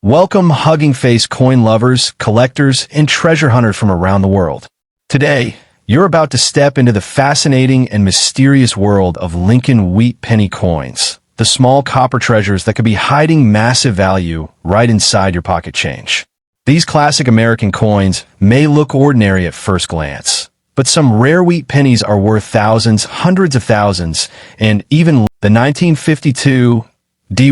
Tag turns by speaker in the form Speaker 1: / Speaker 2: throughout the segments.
Speaker 1: Welcome, hugging face coin lovers, collectors, and treasure hunters from around the world. Today, you're about to step into the fascinating and mysterious world of Lincoln wheat penny coins, the small copper treasures that could be hiding massive value right inside your pocket change. These classic American coins may look ordinary at first glance, but some rare wheat pennies are worth thousands, hundreds of thousands, and even the 1952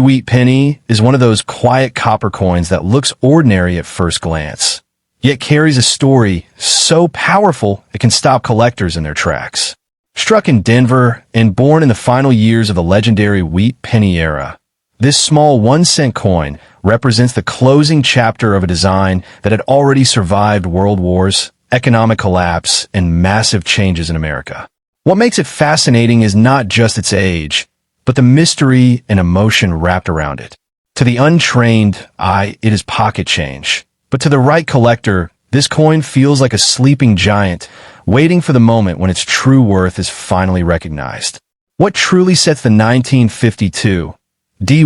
Speaker 1: wheat penny is one of those quiet copper coins that looks ordinary at first glance, yet carries a story so powerful it can stop collectors in their tracks. Struck in Denver and born in the final years of the legendary wheat penny era, this small 1-cent coin represents the closing chapter of a design that had already survived world wars, economic collapse, and massive changes in America. What makes it fascinating is not just its age, but the mystery and emotion wrapped around it. To the untrained eye, it is pocket change. But to the right collector, this coin feels like a sleeping giant, waiting for the moment when its true worth is finally recognized. What truly sets the 1952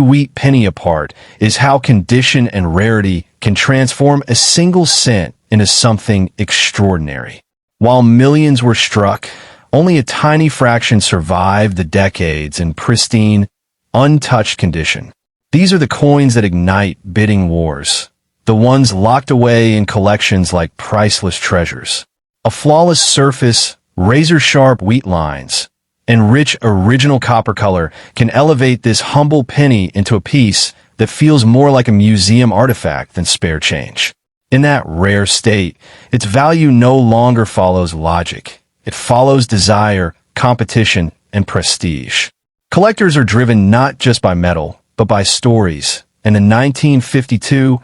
Speaker 1: wheat penny apart is how condition and rarity can transform a single cent into something extraordinary. While millions were struck, only a tiny fraction survived the decades in pristine, untouched condition. These are the coins that ignite bidding wars, the ones locked away in collections like priceless treasures. A flawless surface, razor-sharp wheat lines, and rich original copper color can elevate this humble penny into a piece that feels more like a museum artifact than spare change. In that rare state, its value no longer follows logic. It follows desire, competition, and prestige. Collectors are driven not just by metal, but by stories, and the 1952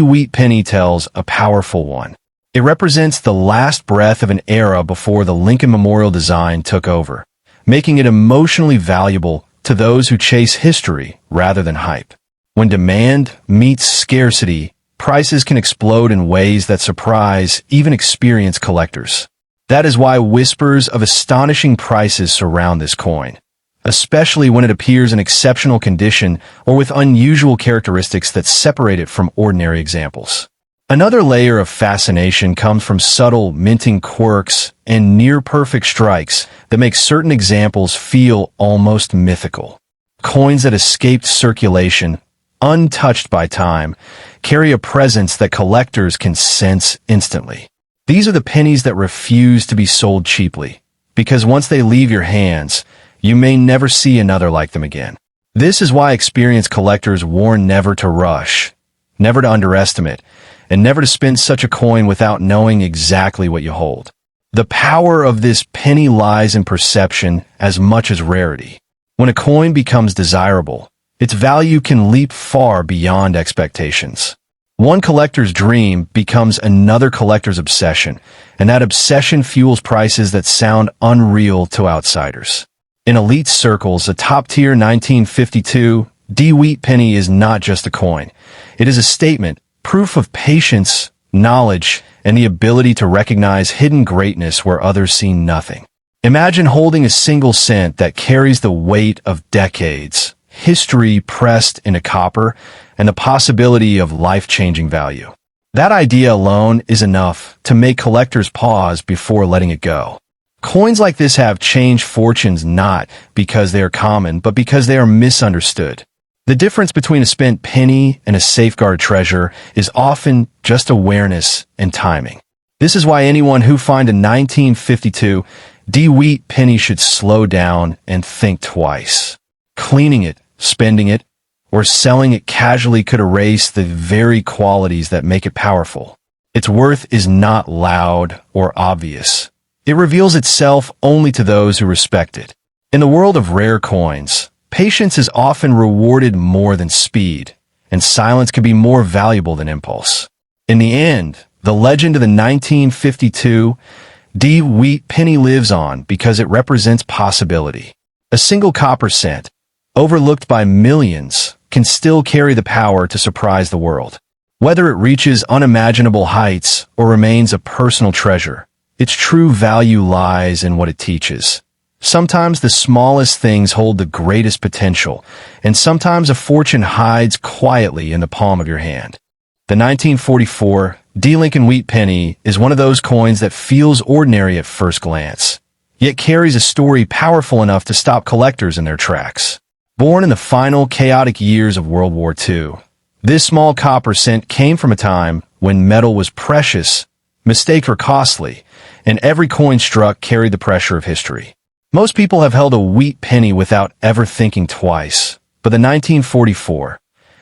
Speaker 1: wheat penny tells a powerful one. It represents the last breath of an era before the Lincoln Memorial design took over, making it emotionally valuable to those who chase history rather than hype. When demand meets scarcity, prices can explode in ways that surprise even experienced collectors. That is why whispers of astonishing prices surround this coin, especially when it appears in exceptional condition or with unusual characteristics that separate it from ordinary examples. Another layer of fascination comes from subtle minting quirks and near-perfect strikes that make certain examples feel almost mythical. Coins that escaped circulation, untouched by time, carry a presence that collectors can sense instantly. These are the pennies that refuse to be sold cheaply, because once they leave your hands, you may never see another like them again. This is why experienced collectors warn never to rush, never to underestimate, and never to spend such a coin without knowing exactly what you hold. The power of this penny lies in perception as much as rarity. When a coin becomes desirable, its value can leap far beyond expectations. One collector's dream becomes another collector's obsession, and that obsession fuels prices that sound unreal to outsiders. In elite circles, a top-tier 1952 wheat penny is not just a coin. It is a statement, proof of patience, knowledge, and the ability to recognize hidden greatness where others see nothing. Imagine holding a single cent that carries the weight of decades, history pressed into copper, and the possibility of life-changing value. That idea alone is enough to make collectors pause before letting it go. Coins like this have changed fortunes not because they are common, but because they are misunderstood. The difference between a spent penny and a safeguard treasure is often just awareness and timing. This is why anyone who finds a 1952 wheat penny should slow down and think twice. Cleaning it, spending it, or selling it casually could erase the very qualities that make it powerful. Its worth is not loud or obvious. It reveals itself only to those who respect it. In the world of rare coins, patience is often rewarded more than speed, and silence can be more valuable than impulse. In the end, the legend of the 1952 wheat penny lives on because it represents possibility. A single copper cent, overlooked by millions, can still carry the power to surprise the world. Whether it reaches unimaginable heights or remains a personal treasure, its true value lies in what it teaches: Sometimes the smallest things hold the greatest potential, and sometimes a fortune hides quietly in the palm of your hand. The 1944 D. Lincoln Wheat Penny is one of those coins that feels ordinary at first glance, yet carries a story powerful enough to stop collectors in their tracks. Born in the final chaotic years of World War II, this small copper cent came from a time when metal was precious, mistakes were costly, and every coin struck carried the pressure of history. Most people have held a wheat penny without ever thinking twice, but the 1944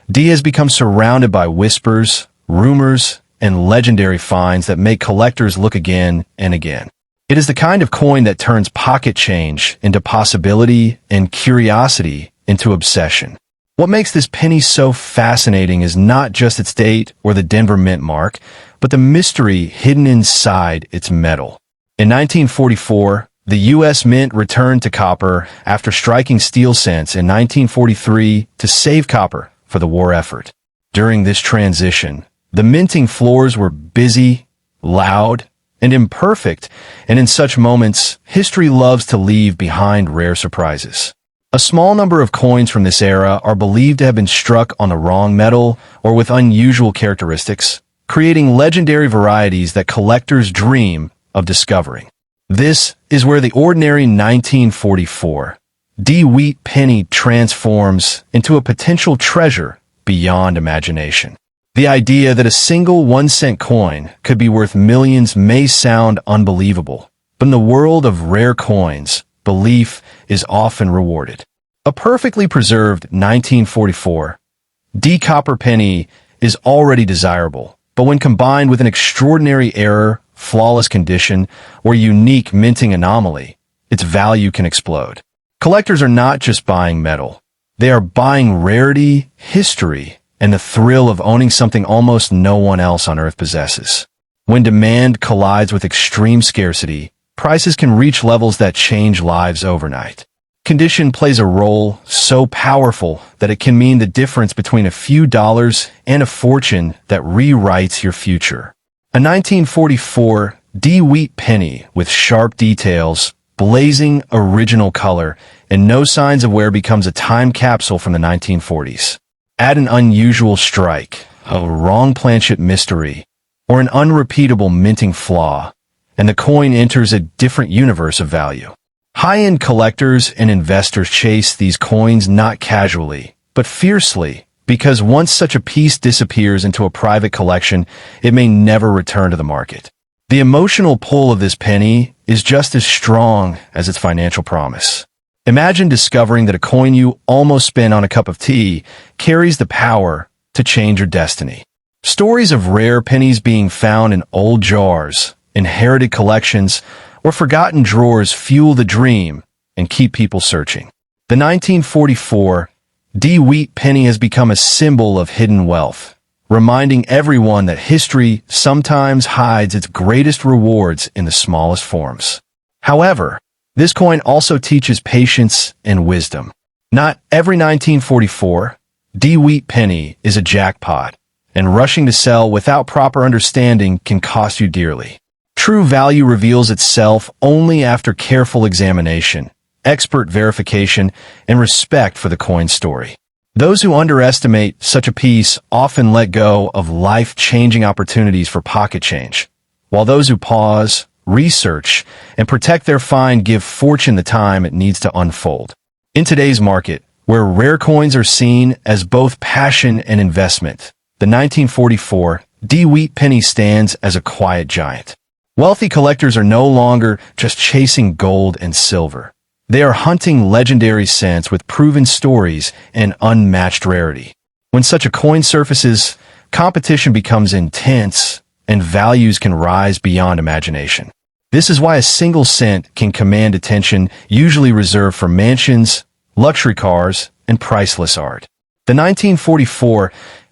Speaker 1: D has become surrounded by whispers, rumors, and legendary finds that make collectors look again and again. It is the kind of coin that turns pocket change into possibility and curiosity into obsession. What makes this penny so fascinating is not just its date or the Denver Mintmark, but the mystery hidden inside its metal. In 1944, the U.S. Mint returned to copper after striking steel cents in 1943 to save copper for the war effort. During this transition, the minting floors were busy, loud, and imperfect, and in such moments, history loves to leave behind rare surprises. A small number of coins from this era are believed to have been struck on the wrong metal or with unusual characteristics, creating legendary varieties that collectors dream of discovering. This is where the ordinary 1944 D Wheat Penny transforms into a potential treasure beyond imagination. The idea that a single 1-cent coin could be worth millions may sound unbelievable, but in the world of rare coins, belief is often rewarded. A perfectly preserved 1944 D copper penny is already desirable, but when combined with an extraordinary error, flawless condition, or unique minting anomaly, its value can explode. Collectors are not just buying metal. They are buying rarity, history, and the thrill of owning something almost no one else on Earth possesses. When demand collides with extreme scarcity, prices can reach levels that change lives overnight. Condition plays a role so powerful that it can mean the difference between a few dollars and a fortune that rewrites your future. A 1944 D Wheat penny with sharp details, blazing original color, and no signs of wear becomes a time capsule from the 1940s. Add an unusual strike, a wrong planchet mystery, or an unrepeatable minting flaw, and the coin enters a different universe of value. High-end collectors and investors chase these coins not casually, but fiercely, because once such a piece disappears into a private collection, it may never return to the market. The emotional pull of this penny is just as strong as its financial promise. Imagine discovering that a coin you almost spent on a cup of tea carries the power to change your destiny. Stories of rare pennies being found in old jars, inherited collections, or forgotten drawers fuel the dream and keep people searching. The 1944 D Wheat penny has become a symbol of hidden wealth, reminding everyone that history sometimes hides its greatest rewards in the smallest forms. However, this coin also teaches patience and wisdom. Not every 1944 D Wheat penny is a jackpot, and rushing to sell without proper understanding can cost you dearly. True value reveals itself only after careful examination, expert verification, and respect for the coin's story. Those who underestimate such a piece often let go of life-changing opportunities for pocket change, while those who pause, research, and protect their find give fortune the time it needs to unfold. In today's market, where rare coins are seen as both passion and investment, the 1944 D Wheat penny stands as a quiet giant. Wealthy collectors are no longer just chasing gold and silver. They are hunting legendary cents with proven stories and unmatched rarity. When such a coin surfaces, competition becomes intense, and values can rise beyond imagination. This is why a single cent can command attention usually reserved for mansions, luxury cars, and priceless art. The 1944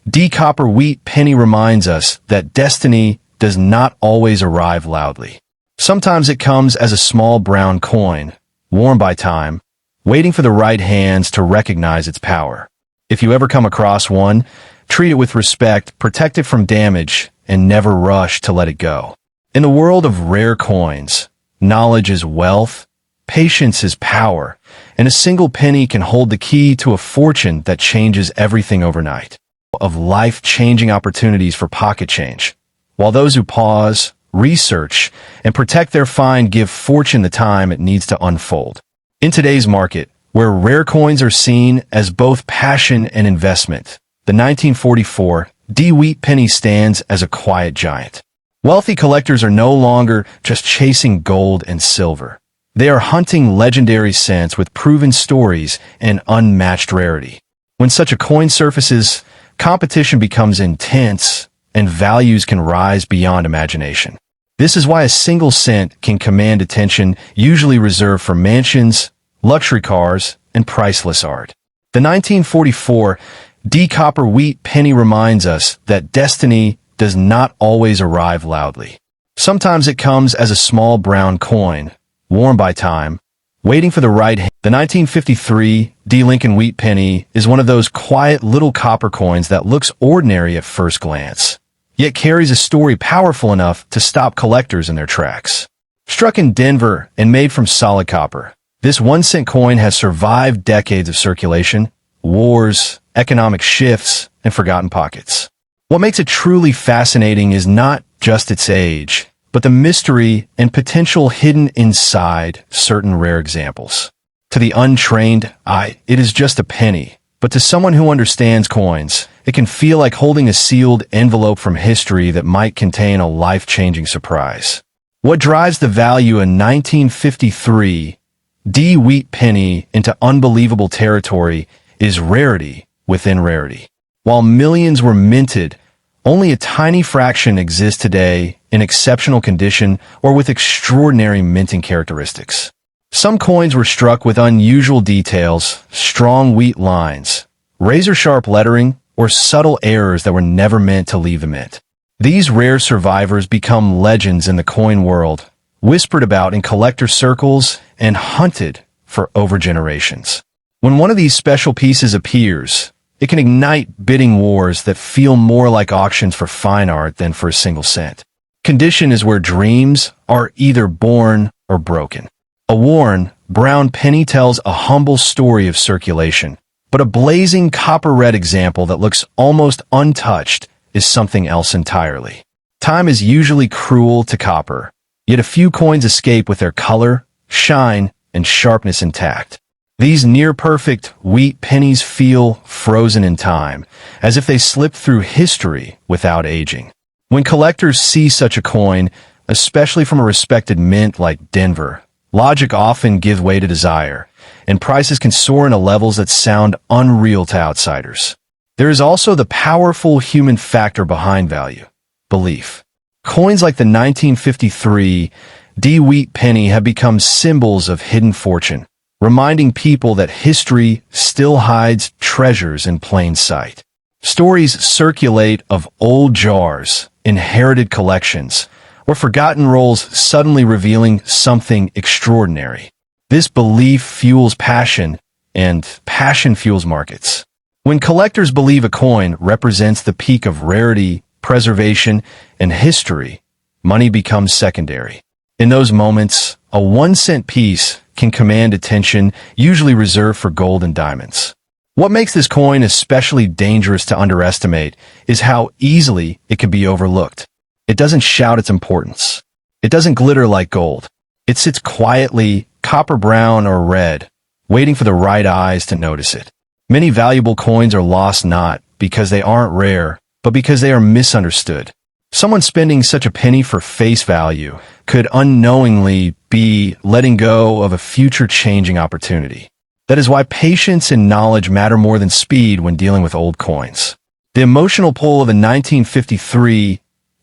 Speaker 1: D Copper Wheat penny reminds us that destiny does not always arrive loudly. Sometimes it comes as a small brown coin, worn by time, waiting for the right hands to recognize its power. If you ever come across one, treat it with respect, protect it from damage, and never rush to let it go. In the world of rare coins, knowledge is wealth, patience is power, and a single penny can hold the key to a fortune that changes everything overnight. Of life-changing opportunities for pocket change, while those who pause, research, and protect their find give fortune the time it needs to unfold. In today's market, where rare coins are seen as both passion and investment, the 1944 D-Wheat penny stands as a quiet giant. Wealthy collectors are no longer just chasing gold and silver. They are hunting legendary cents with proven stories and unmatched rarity. When such a coin surfaces, competition becomes intense, and values can rise beyond imagination. This is why a single cent can command attention usually reserved for mansions, luxury cars, and priceless art. The 1944 D-Copper Wheat penny reminds us that destiny does not always arrive loudly. Sometimes it comes as a small brown coin, worn by time, waiting for the right hand. The 1953 D. Lincoln Wheat penny is one of those quiet little copper coins that looks ordinary at first glance, yet carries a story powerful enough to stop collectors in their tracks. Struck in Denver and made from solid copper, this 1-cent coin has survived decades of circulation, wars, economic shifts, and forgotten pockets. What makes it truly fascinating is not just its age, but the mystery and potential hidden inside certain rare examples. To the untrained eye, it is just a penny, but to someone who understands coins, it can feel like holding a sealed envelope from history that might contain a life-changing surprise. What drives the value in 1953 D-Wheat penny into unbelievable territory is rarity within rarity. While millions were minted, only a tiny fraction exists today in exceptional condition or with extraordinary minting characteristics. Some coins were struck with unusual details, strong wheat lines, razor-sharp lettering, or subtle errors that were never meant to leave the mint. These rare survivors become legends in the coin world, whispered about in collector circles and hunted for over generations. When one of these special pieces appears, it can ignite bidding wars that feel more like auctions for fine art than for a single cent. Condition is where dreams are either born or broken. A worn, brown penny tells a humble story of circulation, but a blazing copper-red example that looks almost untouched is something else entirely. Time is usually cruel to copper, yet a few coins escape with their color, shine, and sharpness intact. These near-perfect wheat pennies feel frozen in time, as if they slipped through history without aging. When collectors see such a coin, especially from a respected mint like Denver, logic often gives way to desire, and prices can soar into levels that sound unreal to outsiders. There is also the powerful human factor behind value: belief. Coins like the 1953 D-Wheat penny have become symbols of hidden fortune, reminding people that history still hides treasures in plain sight. Stories circulate of old jars, inherited collections, or forgotten rolls suddenly revealing something extraordinary. This belief fuels passion, and passion fuels markets. When collectors believe a coin represents the peak of rarity, preservation, and history, money becomes secondary. In those moments, a 1-cent piece can command attention usually reserved for gold and diamonds. What makes this coin especially dangerous to underestimate is how easily it can be overlooked. It doesn't shout its importance. It doesn't glitter like gold. It sits quietly, copper brown or red, waiting for the right eyes to notice it. Many valuable coins are lost not because they aren't rare, but because they are misunderstood. Someone spending such a penny for face value could unknowingly be letting go of a future-changing opportunity. That is why patience and knowledge matter more than speed when dealing with old coins. The emotional pull of the 1953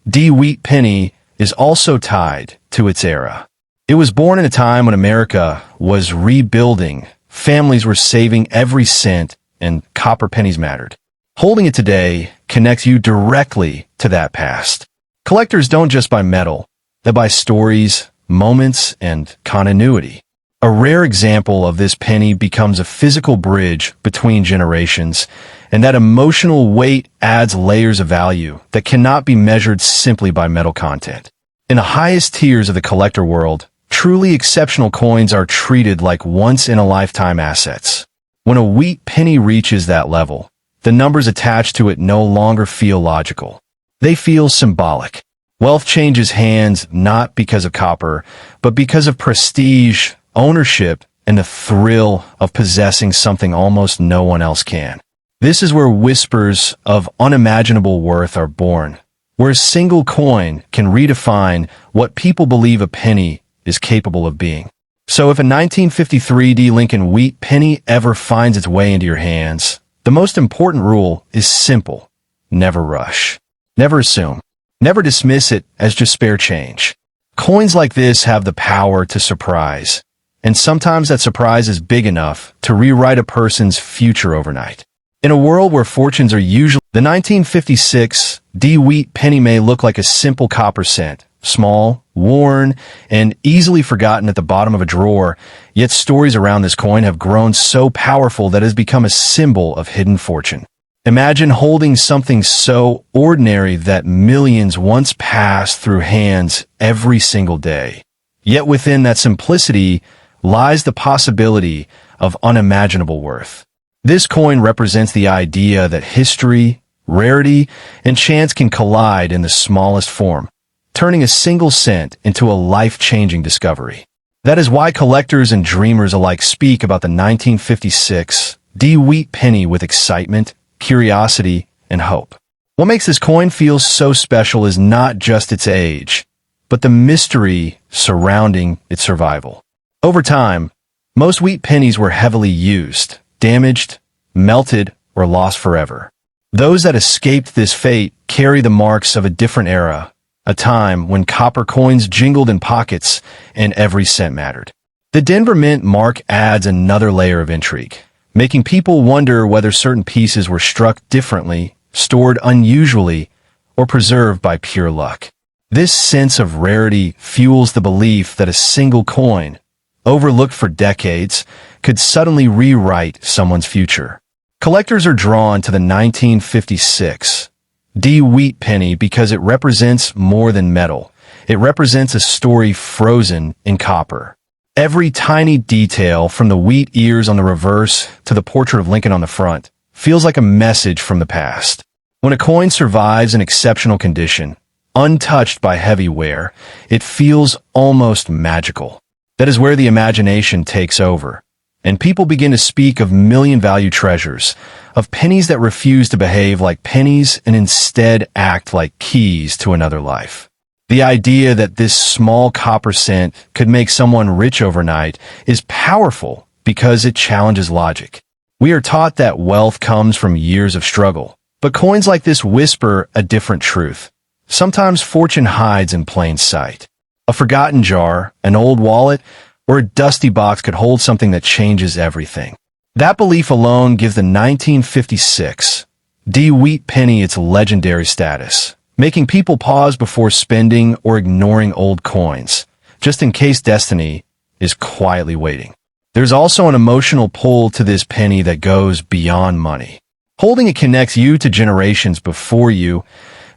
Speaker 1: D-Wheat penny is also tied to its era. It was born in a time when America was rebuilding, families were saving every cent, and copper pennies mattered. Holding it today connects you directly to that past. Collectors don't just buy metal, they buy stories, moments, and continuity. A rare example of this penny becomes a physical bridge between generations, and that emotional weight adds layers of value that cannot be measured simply by metal content. In the highest tiers of the collector world, Truly exceptional coins are treated like once-in-a-lifetime assets. When a wheat penny reaches that level, the numbers attached to it no longer feel logical. They feel symbolic. Wealth changes hands not because of copper, but because of prestige, ownership, and the thrill of possessing something almost no one else can. This is where whispers of unimaginable worth are born, where a single coin can redefine what people believe a penny is capable of being. So if a 1953 D Lincoln wheat penny ever finds its way into your hands, the most important rule is simple. Never rush. Never assume. Never dismiss it as just spare change. Coins like this have the power to surprise, and sometimes that surprise is big enough to rewrite a person's future overnight. In a world where fortunes are usually, the 1956 D wheat penny may look like a simple copper cent, small, worn, and easily forgotten at the bottom of a drawer, yet stories around this coin have grown so powerful that it has become a symbol of hidden fortune. Imagine holding something so ordinary that millions once passed through hands every single day. Yet within that simplicity lies the possibility of unimaginable worth. This coin represents the idea that history, rarity, and chance can collide in the smallest form, turning a single cent into a life-changing discovery. That is why collectors and dreamers alike speak about the 1956 D wheat penny with excitement, curiosity, and hope. What makes this coin feel so special is not just its age, but the mystery surrounding its survival. Over time, most wheat pennies were heavily used, damaged, melted, or lost forever. Those that escaped this fate carry the marks of a different era, a time when copper coins jingled in pockets and every cent mattered. The Denver Mint mark adds another layer of intrigue, making people wonder whether certain pieces were struck differently, stored unusually, or preserved by pure luck. This sense of rarity fuels the belief that a single coin, overlooked for decades, could suddenly rewrite someone's future. Collectors are drawn to the 1956 D wheat penny because it represents more than metal. It represents a story frozen in copper. Every tiny detail, from the wheat ears on the reverse to the portrait of Lincoln on the front, feels like a message from the past. When a coin survives in exceptional condition, untouched by heavy wear, it feels almost magical. That is where the imagination takes over, and people begin to speak of million-value treasures, of pennies that refuse to behave like pennies and instead act like keys to another life. The idea that this small copper cent could make someone rich overnight is powerful because it challenges logic. We are taught that wealth comes from years of struggle, but coins like this whisper a different truth. Sometimes fortune hides in plain sight. A forgotten jar, an old wallet, or a dusty box could hold something that changes everything. That belief alone gives the 1956 D wheat penny its legendary status, making people pause before spending or ignoring old coins, just in case destiny is quietly waiting. There's also an emotional pull to this penny that goes beyond money. Holding it connects you to generations before you,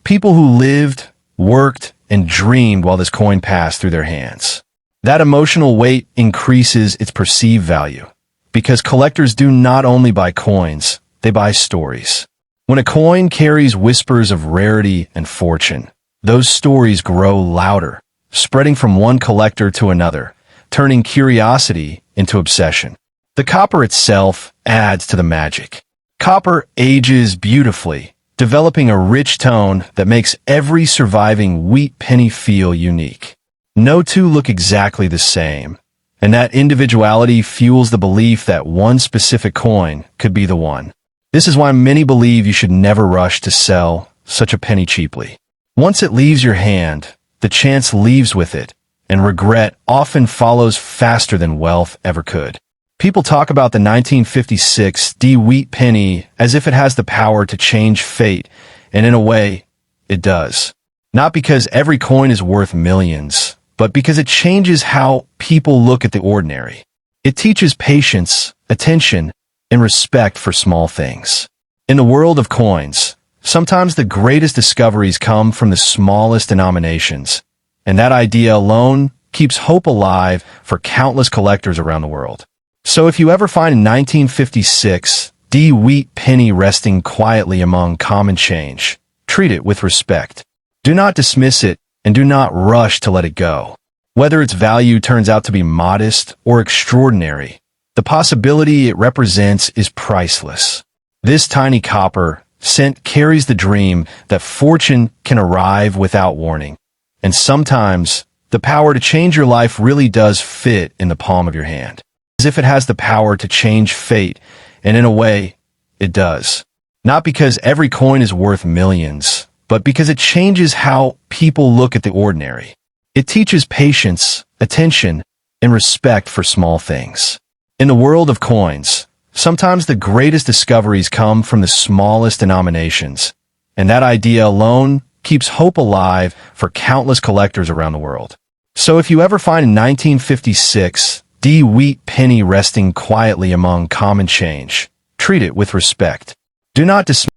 Speaker 1: people who lived, worked, and dreamed while this coin passed through their hands. That emotional weight increases its perceived value, because collectors do not only buy coins, they buy stories. When a coin carries whispers of rarity and fortune, those stories grow louder, spreading from one collector to another, turning curiosity into obsession. The copper itself adds to the magic. Copper ages beautifully, developing a rich tone that makes every surviving wheat penny feel unique. No two look exactly the same, and that individuality fuels the belief that one specific coin could be the one. This is why many believe you should never rush to sell such a penny cheaply. Once it leaves your hand, the chance leaves with it, and regret often follows faster than wealth ever could. People talk about the 1956 D wheat penny as if it has the power to change fate, and in a way, it does. Not because every coin is worth millions, but because it changes how people look at the ordinary. It teaches patience, attention, and respect for small things. In the world of coins, sometimes the greatest discoveries come from the smallest denominations, and that idea alone keeps hope alive for countless collectors around the world. So if you ever find a 1956 wheat penny resting quietly among common change, treat it with respect. Do not dismiss it, and do not rush to let it go. Whether its value turns out to be modest or extraordinary, the possibility it represents is priceless. This tiny copper cent carries the dream that fortune can arrive without warning. And sometimes, the power to change your life really does fit in the palm of your hand. As if it has the power to change fate, and in a way, it does. Not because every coin is worth millions, but because it changes how people look at the ordinary. It teaches patience, attention, and respect for small things. In the world of coins, sometimes the greatest discoveries come from the smallest denominations, and that idea alone keeps hope alive for countless collectors around the world. So if you ever find a 1956 wheat penny resting quietly among common change, treat it with respect. Do not dismiss